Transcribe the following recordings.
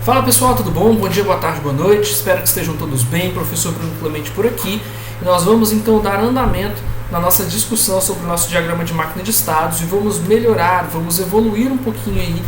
Fala pessoal, tudo bom? Bom dia, boa tarde, boa noite. Espero que estejam todos bem. Professor Bruno Clemente por aqui. E nós vamos então dar andamento na nossa discussão sobre o nosso diagrama de máquina de estados e vamos melhorar, vamos evoluir um pouquinho aí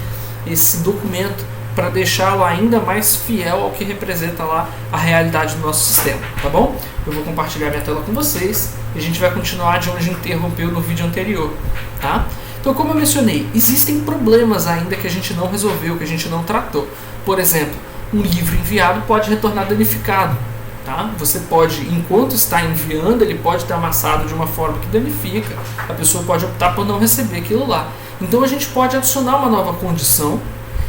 esse documento para deixá-lo ainda mais fiel ao que representa lá a realidade do nosso sistema, tá bom? Eu vou compartilhar minha tela com vocês e a gente vai continuar de onde interrompeu no vídeo anterior, tá? Então, como eu mencionei, existem problemas ainda que a gente não resolveu, que a gente não tratou. Por exemplo, um livro enviado pode retornar danificado. Tá? Você pode, enquanto está enviando, ele pode ter amassado de uma forma que danifica. A pessoa pode optar por não receber aquilo lá. Então a gente pode adicionar uma nova condição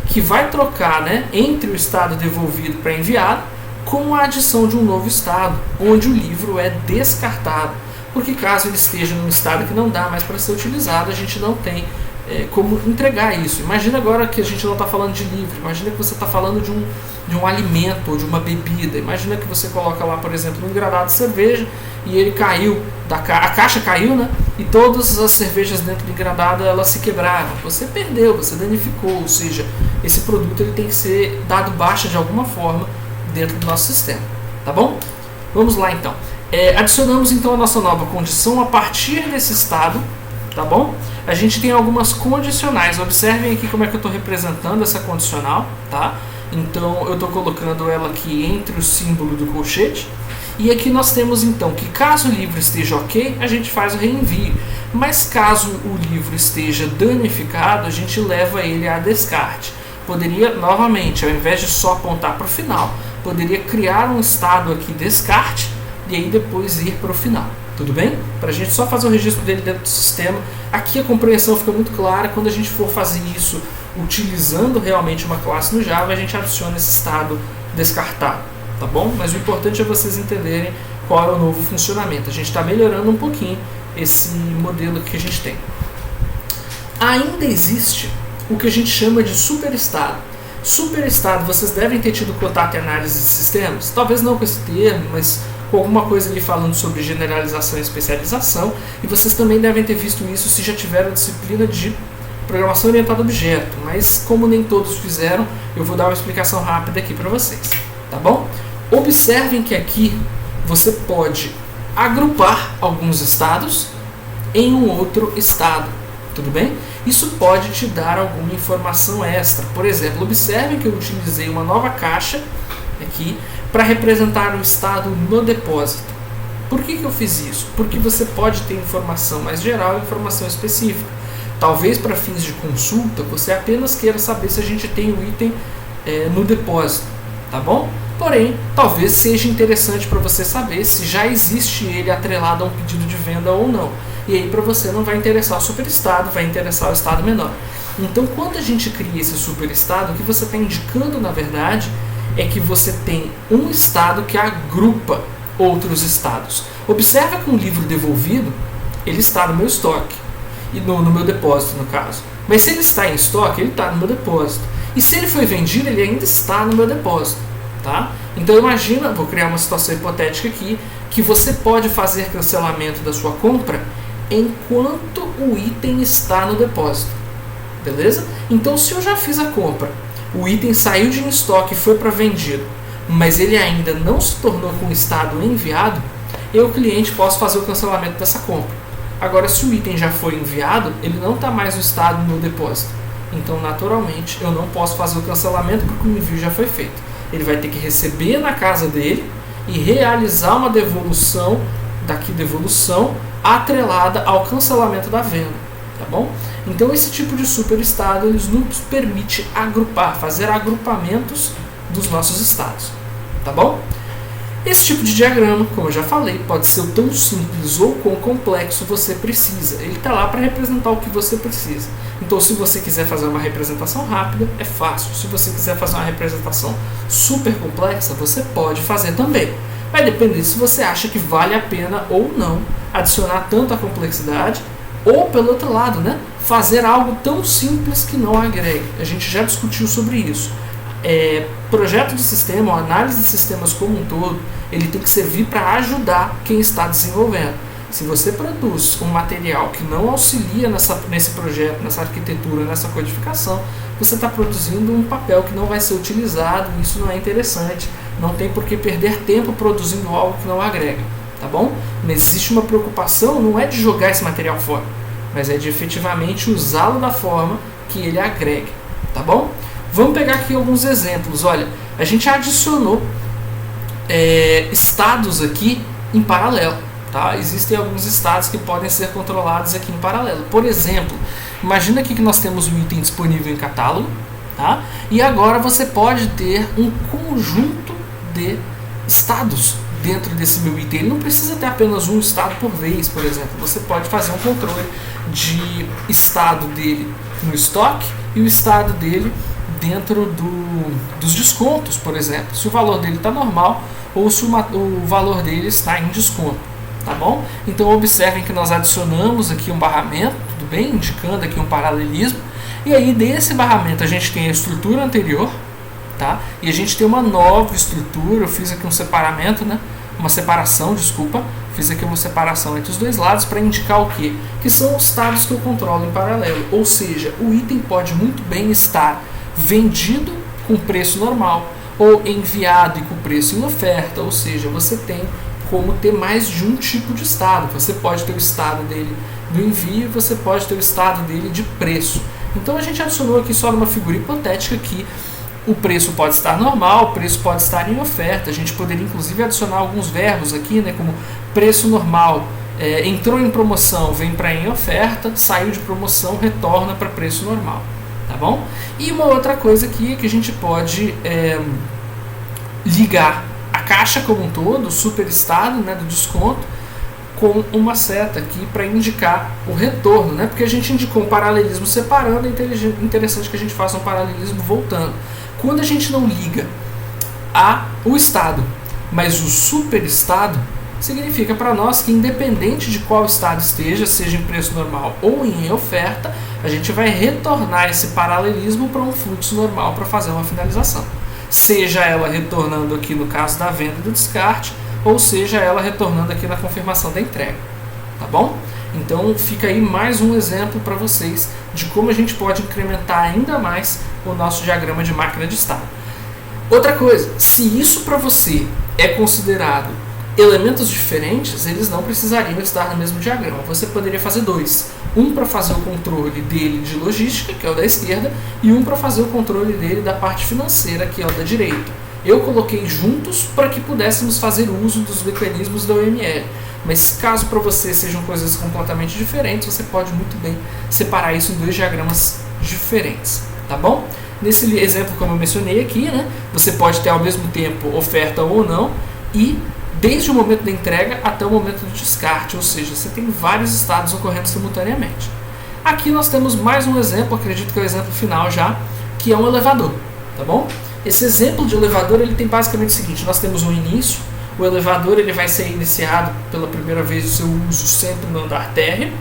que vai trocar, né, entre o estado devolvido para enviado com a adição de um novo estado, onde o livro é descartado. Porque caso ele esteja num estado que não dá mais para ser utilizado, a gente não tem como entregar isso. Imagina agora que a gente não está falando de livro, imagina que você está falando de um alimento ou de uma bebida. Imagina que você coloca lá, por exemplo, um engradado de cerveja e ele caiu, a caixa caiu, né? E todas as cervejas dentro do engradado elas se quebraram. Você perdeu, você danificou, ou seja, esse produto ele tem que ser dado baixa de alguma forma dentro do nosso sistema, tá bom? Vamos lá então. Adicionamos então a nossa nova condição a partir desse estado, tá bom? A gente tem algumas condicionais. Observem aqui como é que eu estou representando essa condicional, tá? Então eu estou colocando ela aqui entre o símbolo do colchete. E aqui nós temos então que caso o livro esteja ok, a gente faz o reenvio. Mas caso o livro esteja danificado, a gente leva ele a descarte. Poderia, novamente, ao invés de só apontar para o final, poderia criar um estado aqui descarte e aí depois ir para o final. Tudo bem? Para a gente só fazer o registro dele dentro do sistema. Aqui a compreensão fica muito clara. Quando a gente for fazer isso utilizando realmente uma classe no Java, a gente adiciona esse estado descartado, tá bom? Mas o importante é vocês entenderem qual é o novo funcionamento. A gente está melhorando um pouquinho esse modelo que a gente tem. Ainda existe o que a gente chama de superestado. Superestado, vocês devem ter tido contato em análise de sistemas, talvez não com esse termo, mas com alguma coisa ali falando sobre generalização e especialização, e vocês também devem ter visto isso se já tiveram disciplina de programação orientada a objeto, mas como nem todos fizeram, eu vou dar uma explicação rápida aqui para vocês, tá bom? Observem que aqui você pode agrupar alguns estados em um outro estado, tudo bem? Isso pode te dar alguma informação extra. Por exemplo, observem que eu utilizei uma nova caixa aqui para representar o estado no depósito. Por que eu fiz isso? Porque você pode ter informação mais geral e informação específica. Talvez para fins de consulta você apenas queira saber se a gente tem o item no depósito, tá bom? Porém, talvez seja interessante para você saber se já existe ele atrelado a um pedido de venda ou não. E aí para você não vai interessar o superestado, vai interessar o estado menor. Então, quando a gente cria esse superestado, o que você está indicando na verdade é que você tem um estado que agrupa outros estados. Observa que um livro devolvido, ele está no meu estoque, e no meu depósito no caso. Mas se ele está em estoque, ele está no meu depósito. E se ele foi vendido, ele ainda está no meu depósito. Tá? Então imagina, vou criar uma situação hipotética aqui, que você pode fazer cancelamento da sua compra enquanto o item está no depósito. Beleza? Então se eu já fiz a compra, o item saiu de estoque e foi para vendido, mas ele ainda não se tornou com estado enviado, eu, cliente, posso fazer o cancelamento dessa compra. Agora, se o item já foi enviado, ele não está mais no estado no depósito. Então, naturalmente, eu não posso fazer o cancelamento porque o envio já foi feito. Ele vai ter que receber na casa dele e realizar uma devolução atrelada ao cancelamento da venda. Tá bom? Então esse tipo de superestado eles nos permite agrupar, fazer agrupamentos dos nossos estados, tá bom? Esse tipo de diagrama, como eu já falei, pode ser o tão simples ou quão complexo você precisa. Ele está lá para representar o que você precisa. Então se você quiser fazer uma representação rápida, é fácil. Se você quiser fazer uma representação super complexa, você pode fazer também. Vai depender se você acha que vale a pena ou não adicionar tanta complexidade, ou pelo outro lado, né, fazer algo tão simples que não agregue. A gente já discutiu sobre isso. Projeto de sistema, ou análise de sistemas como um todo, ele tem que servir para ajudar quem está desenvolvendo. Se você produz um material que não auxilia nesse projeto, nessa arquitetura, nessa codificação, você está produzindo um papel que não vai ser utilizado, e isso não é interessante. Não tem por que perder tempo produzindo algo que não agrega, tá bom? Mas existe uma preocupação, não é de jogar esse material fora, mas é de efetivamente usá-lo da forma que ele agregue, tá bom? Vamos pegar aqui alguns exemplos. Olha, a gente adicionou estados aqui em paralelo, tá? Existem alguns estados que podem ser controlados aqui em paralelo. Por exemplo, imagina aqui que nós temos um item disponível em catálogo, tá? E agora você pode ter um conjunto de estados dentro desse meu item. Ele não precisa ter apenas um estado por vez, por exemplo. Você pode fazer um controle de estado dele no estoque e o estado dele dentro dos descontos, por exemplo. Se o valor dele está normal ou se o valor dele está em desconto, tá bom? Então observem que nós adicionamos aqui um barramento, tudo bem? Indicando aqui um paralelismo. E aí desse barramento a gente tem a estrutura anterior, tá? E a gente tem uma nova estrutura. Eu fiz aqui um separamento, né? Fiz aqui uma separação entre os dois lados para indicar o quê? Que são os estados que eu controlo em paralelo. Ou seja, o item pode muito bem estar vendido com preço normal ou enviado e com preço em oferta. Ou seja, você tem como ter mais de um tipo de estado. Você pode ter o estado dele do envio, você pode ter o estado dele de preço. Então a gente adicionou aqui só numa figura hipotética que o preço pode estar normal, o preço pode estar em oferta. A gente poderia inclusive adicionar alguns verbos aqui, né, como preço normal, entrou em promoção, vem para em oferta, saiu de promoção, retorna para preço normal, tá bom? E uma outra coisa aqui é que a gente pode ligar a caixa como um todo, o superestado, né, do desconto, com uma seta aqui para indicar o retorno, né? Porque a gente indicou um paralelismo separando, é interessante que a gente faça um paralelismo voltando. Quando a gente não liga o estado, mas o superestado, significa para nós que independente de qual estado esteja, seja em preço normal ou em oferta, a gente vai retornar esse paralelismo para um fluxo normal para fazer uma finalização. Seja ela retornando aqui no caso da venda e do descarte, ou seja ela retornando aqui na confirmação da entrega, tá bom? Então fica aí mais um exemplo para vocês de como a gente pode incrementar ainda mais o nosso diagrama de máquina de estado. Outra coisa, se isso para você é considerado elementos diferentes, eles não precisariam estar no mesmo diagrama. Você poderia fazer dois. Um para fazer o controle dele de logística, que é o da esquerda, e um para fazer o controle dele da parte financeira, que é o da direita. Eu coloquei juntos para que pudéssemos fazer uso dos mecanismos da OML. Mas caso para você sejam coisas completamente diferentes, você pode muito bem separar isso em dois diagramas diferentes, tá bom? Nesse exemplo, como eu mencionei aqui, né, você pode ter ao mesmo tempo oferta ou não, e desde o momento da entrega até o momento do descarte, ou seja, você tem vários estados ocorrendo simultaneamente. Aqui nós temos mais um exemplo, acredito que é o exemplo final já, que é um elevador, tá bom? Esse exemplo de elevador ele tem basicamente o seguinte: nós temos um início, o elevador ele vai ser iniciado pela primeira vez o seu uso sempre no andar térreo,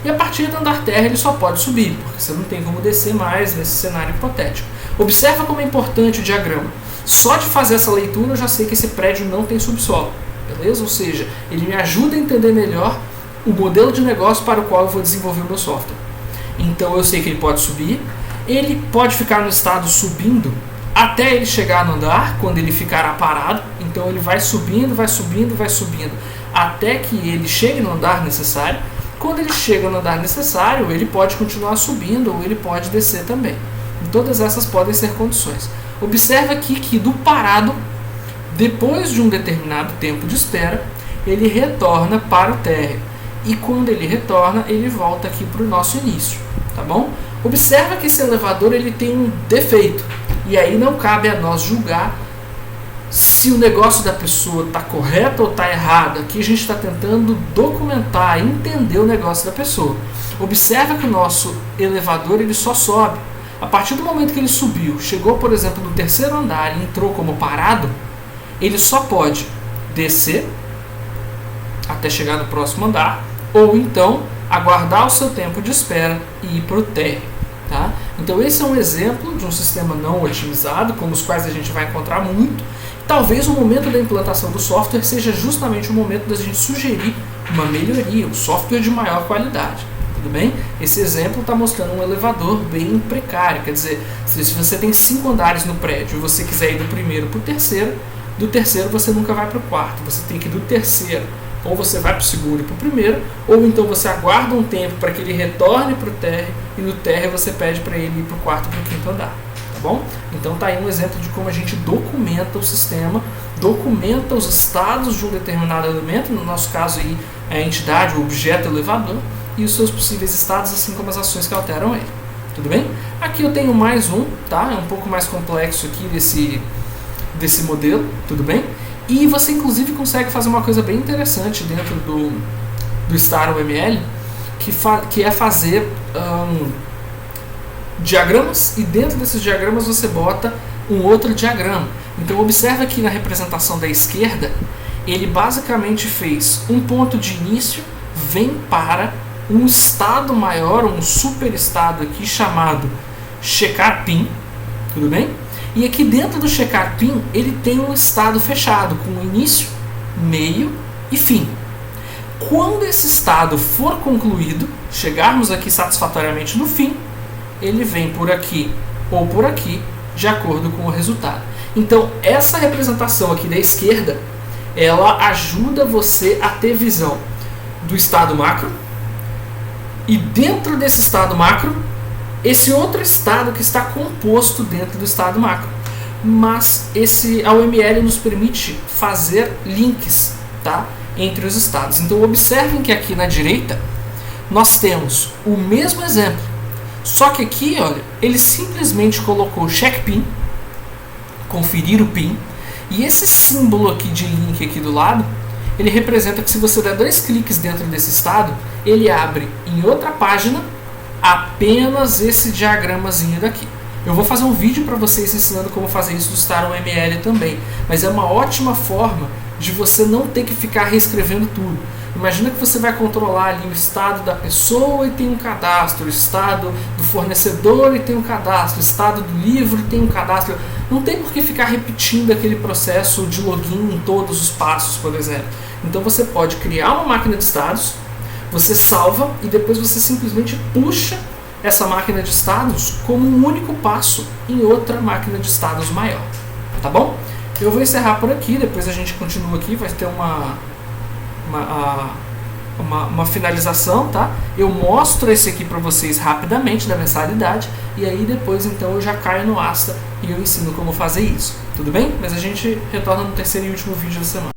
e a partir do andar térreo ele só pode subir, porque você não tem como descer mais nesse cenário hipotético. Observa como é importante o diagrama. Só de fazer essa leitura eu já sei que esse prédio não tem subsolo, beleza? Ou seja, ele me ajuda a entender melhor o modelo de negócio para o qual eu vou desenvolver o meu software. Então eu sei que ele pode subir, ele pode ficar no estado subindo até ele chegar no andar, quando ele ficará parado. Então ele vai subindo, vai subindo, vai subindo, até que ele chegue no andar necessário. Quando ele chega no andar necessário, ele pode continuar subindo ou ele pode descer também. E todas essas podem ser condições. Observa aqui que do parado, depois de um determinado tempo de espera, ele retorna para o térreo. E quando ele retorna, ele volta aqui para o nosso início, tá bom? Observa que esse elevador ele tem um defeito. E aí não cabe a nós julgar se o negócio da pessoa está correto ou está errado. Aqui a gente está tentando documentar, entender o negócio da pessoa. Observa que o nosso elevador ele só sobe. A partir do momento que ele subiu, chegou por exemplo no terceiro andar e entrou como parado, ele só pode descer até chegar no próximo andar, ou então aguardar o seu tempo de espera e ir para o térreo. Tá? Então esse é um exemplo de um sistema não otimizado, como os quais a gente vai encontrar muito. Talvez o momento da implantação do software seja justamente o momento da gente sugerir uma melhoria, um software de maior qualidade. Tudo bem? Esse exemplo está mostrando um elevador bem precário, quer dizer, se você tem 5 andares no prédio e você quiser ir do primeiro para o terceiro, do terceiro você nunca vai para o quarto, você tem que ir do terceiro, ou você vai para o segundo e para o primeiro, ou então você aguarda um tempo para que ele retorne para o térreo, e no térreo você pede para ele ir para o quarto e para o quinto andar. Tá bom? Então tá aí um exemplo de como a gente documenta o sistema, documenta os estados de um determinado elemento, no nosso caso aí é a entidade, o objeto elevador, e os seus possíveis estados, assim como as ações que alteram ele. Tudo bem? Aqui eu tenho mais um, tá? É um pouco mais complexo aqui desse modelo, tudo bem? E você inclusive consegue fazer uma coisa bem interessante dentro do StarOML, que é fazer diagramas, e dentro desses diagramas você bota um outro diagrama. Então observa aqui na representação da esquerda, ele basicamente fez um ponto de início, vem para um estado maior, um superestado aqui chamado checar pin, tudo bem? E aqui dentro do checar pin ele tem um estado fechado com início, meio e fim. Quando esse estado for concluído, chegarmos aqui satisfatoriamente no fim, ele vem por aqui ou por aqui, de acordo com o resultado. Então, essa representação aqui da esquerda, ela ajuda você a ter visão do estado macro, e dentro desse estado macro, esse outro estado que está composto dentro do estado macro. Mas a OML nos permite fazer links, tá, entre os estados. Então, observem que aqui na direita, nós temos o mesmo exemplo, só que aqui, olha, ele simplesmente colocou check pin, conferir o pin, e esse símbolo aqui de link aqui do lado, ele representa que se você der 2 cliques dentro desse estado, ele abre em outra página apenas esse diagramazinho daqui. Eu vou fazer um vídeo para vocês ensinando como fazer isso do StarOML também, mas é uma ótima forma de você não ter que ficar reescrevendo tudo. Imagina que você vai controlar ali o estado da pessoa e tem um cadastro, o estado do fornecedor e tem um cadastro, o estado do livro e tem um cadastro. Não tem por que ficar repetindo aquele processo de login em todos os passos, por exemplo. Então você pode criar uma máquina de estados, você salva e depois você simplesmente puxa essa máquina de estados como um único passo em outra máquina de estados maior. Tá bom? Eu vou encerrar por aqui, depois a gente continua aqui, vai ter uma finalização, tá? Eu mostro esse aqui para vocês rapidamente da mensalidade e aí depois então eu já caio no Asta e eu ensino como fazer isso, tudo bem? Mas a gente retorna no terceiro e último vídeo da semana.